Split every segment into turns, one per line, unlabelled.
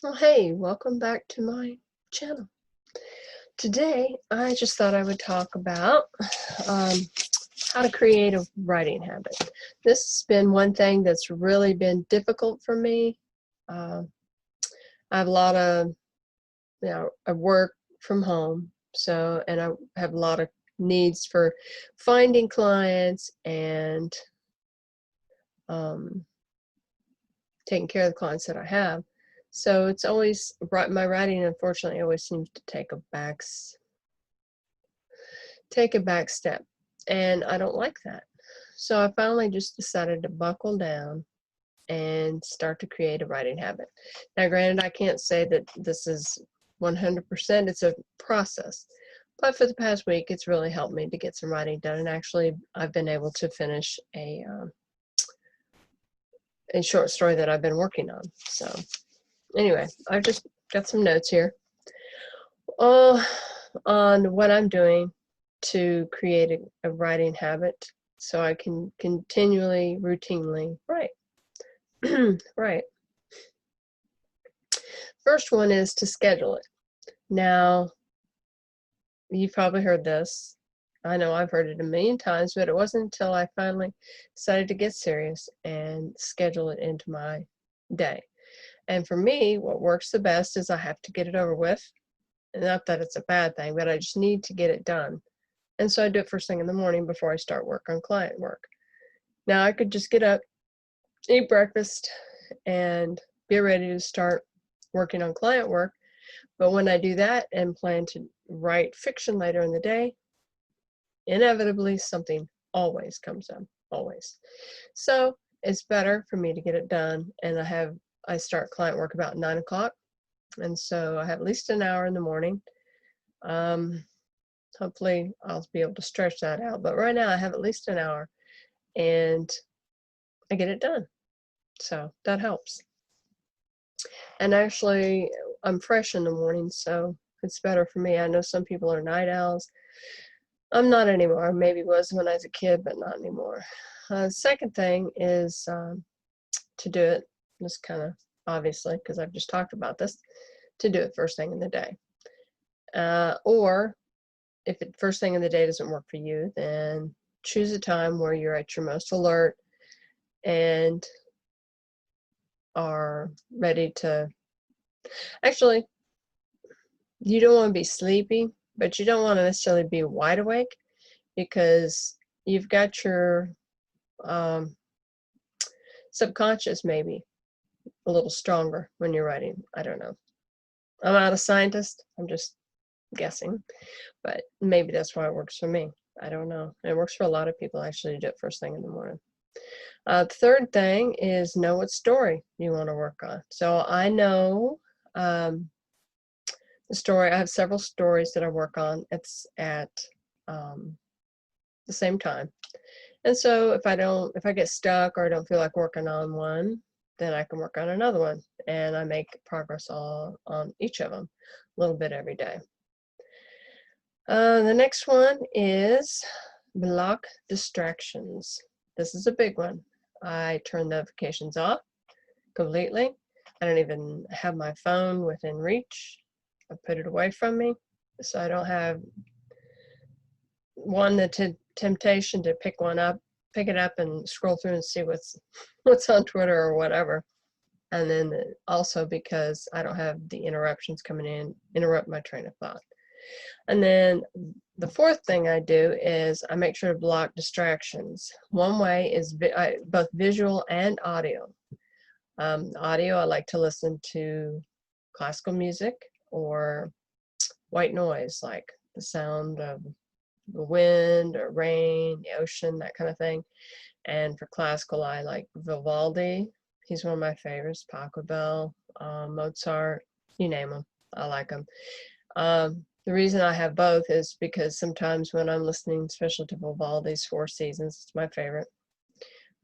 Well, hey, welcome back to my channel. Today, I just thought I would talk about um, how to create a writing habit. This has been one thing that's really been difficult for me. Uh, I have a lot of, I work from home, and I have a lot of needs for finding clients and um, taking care of the clients that I have. So it's always, my writing unfortunately always seems to take a back step, and I don't like that. So I finally just decided to buckle down and start to create a writing habit. Now, granted, I can't say that this is 100%, it's a process, but for the past week, it's really helped me to get some writing done, and actually, I've been able to finish a short story that I've been working on. So anyway, I've just got some notes here on what I'm doing to create a writing habit so I can continually, routinely write. Right. First one is to schedule it. Now, you've probably heard this. I know I've heard it a million times, but it wasn't until I finally decided to get serious and schedule it into my day. And for me, what works the best is I have to get it over with. And not that it's a bad thing, but I just need to get it done. And so I do it first thing in the morning before I start work on client work. Now I could just get up, eat breakfast, and be ready to start working on client work. But when I do that and plan to write fiction later in the day, inevitably something always comes up, always. So it's better for me to get it done. And I start client work about 9 o'clock. And so I have at least an hour in the morning. Hopefully I'll be able to stretch that out. But right now I have at least an hour and I get it done. So that helps. And actually, I'm fresh in the morning, so it's better for me. I know some people are night owls. I'm not anymore. I maybe was when I was a kid, but not anymore. Second thing is to do it, just kind of obviously, because I've just talked about this, to do it first thing in the day. Or if it first thing in the day doesn't work for you, then choose a time where you're at your most alert and are ready to, actually, you don't want to be sleepy, but you don't want to necessarily be wide awake, because you've got your subconscious maybe a little stronger when you're writing. I don't know. I'm not a scientist. I'm just guessing, but maybe that's why it works for me. I don't know. It works for a lot of people actually to do it first thing in the morning. Third thing is know what story you want to work on. So I know the story. I have several stories that I work on. It's at the same time. And so if I get stuck or I don't feel like working on one, then I can work on another one. And I make progress on each of them a little bit every day. The next one is block distractions. This is a big one. I turn notifications off completely. I don't even have my phone within reach. I put it away from me so I don't have the temptation to pick it up and scroll through and see what's on Twitter or whatever. And then also because I don't have the interruptions coming in, interrupt my train of thought. And then the fourth thing I do is I make sure to block distractions. One way is both visual and audio. Audio, I like to listen to classical music or white noise, like the sound of the wind or rain, the ocean, that kind of thing. And for classical, I like Vivaldi. He's one of my favorites. Pachelbel, Mozart, you name them. I like them. The reason I have both is because sometimes when I'm listening, especially to Vivaldi's Four Seasons, it's my favorite,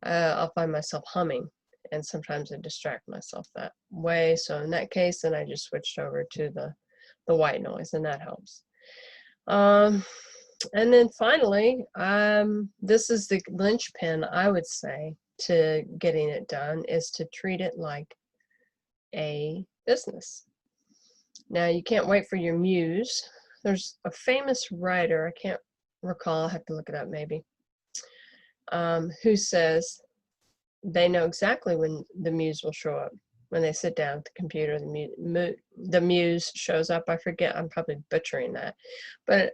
I'll find myself humming, and sometimes I distract myself that way. So in that case, then I just switched over to the white noise, and that helps. And then finally, this is the linchpin, I would say, to getting it done, is to treat it like a business. Now, you can't wait for your muse. There's a famous writer, I can't recall, I'll have to look it up maybe, who says they know exactly when the muse will show up. When they sit down at the computer, the muse shows up. I forget, I'm probably butchering that. But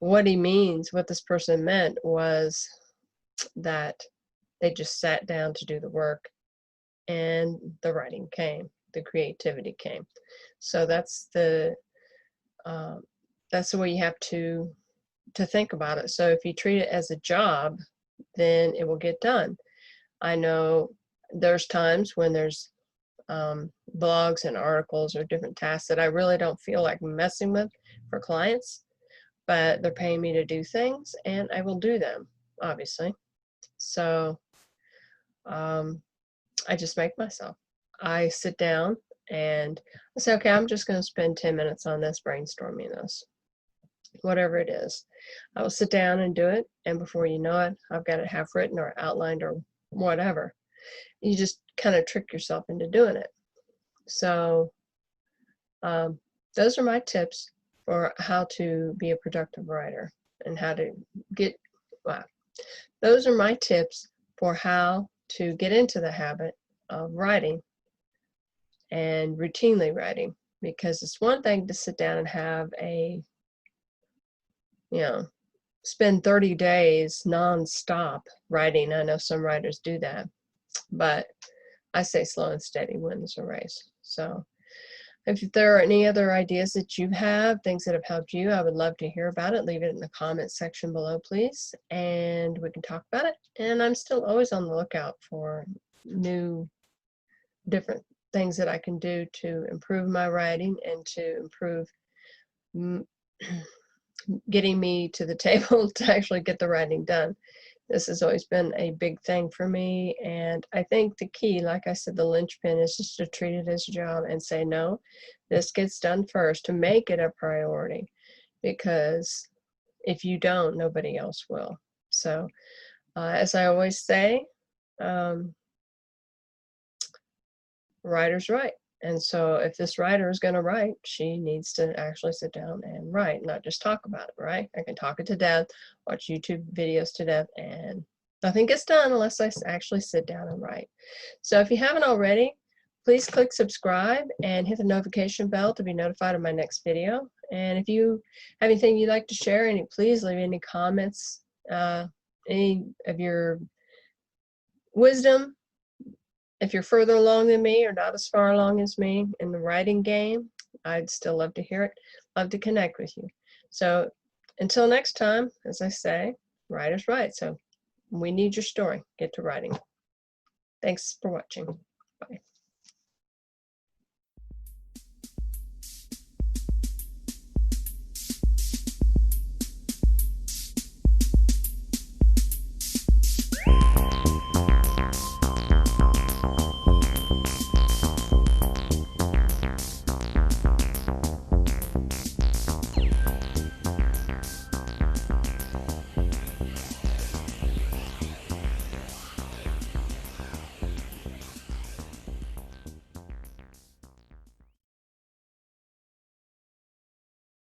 what he means, what this person meant was that they just sat down to do the work and the writing came, the creativity came. So that's the way you have to think about it. So if you treat it as a job, then it will get done. I know there's times when there's blogs and articles or different tasks that I really don't feel like messing with for clients, but they're paying me to do things and I will do them, obviously. So I just make myself. I sit down and I say, okay, I'm just going to spend 10 minutes on this, brainstorming this, whatever it is. I will sit down and do it, and before you know it, I've got it half written or outlined or whatever. You just kind of trick yourself into doing it. So those are my tips for how to be a productive writer and how to get, wow. Those are my tips for how to get into the habit of writing and routinely writing, because it's one thing to sit down and have a, spend 30 days non-stop writing. I know some writers do that, but I say slow and steady wins a race. So if there are any other ideas that you have, things that have helped you, I would love to hear about it. Leave it in the comments section below, please, and we can talk about it. And I'm still always on the lookout for new, different things that I can do to improve my writing and to improve getting me to the table to actually get the writing done. This has always been a big thing for me, and I think the key, like I said, the linchpin is just to treat it as a job and say, no, this gets done first, to make it a priority, because if you don't, nobody else will. So as I always say, writers write. And so if this writer is going to write, she needs to actually sit down and write, not just talk about it, right? I can talk it to death, watch YouTube videos to death, and nothing gets done unless I actually sit down and write. So if you haven't already, please click subscribe and hit the notification bell to be notified of my next video. And if you have anything you'd like to share, please leave any comments, any of your wisdom. If you're further along than me or not as far along as me in the writing game, I'd still love to hear it, love to connect with you. So until next time, as I say, writers write. So we need your story. Get to writing. Thanks for watching. Bye.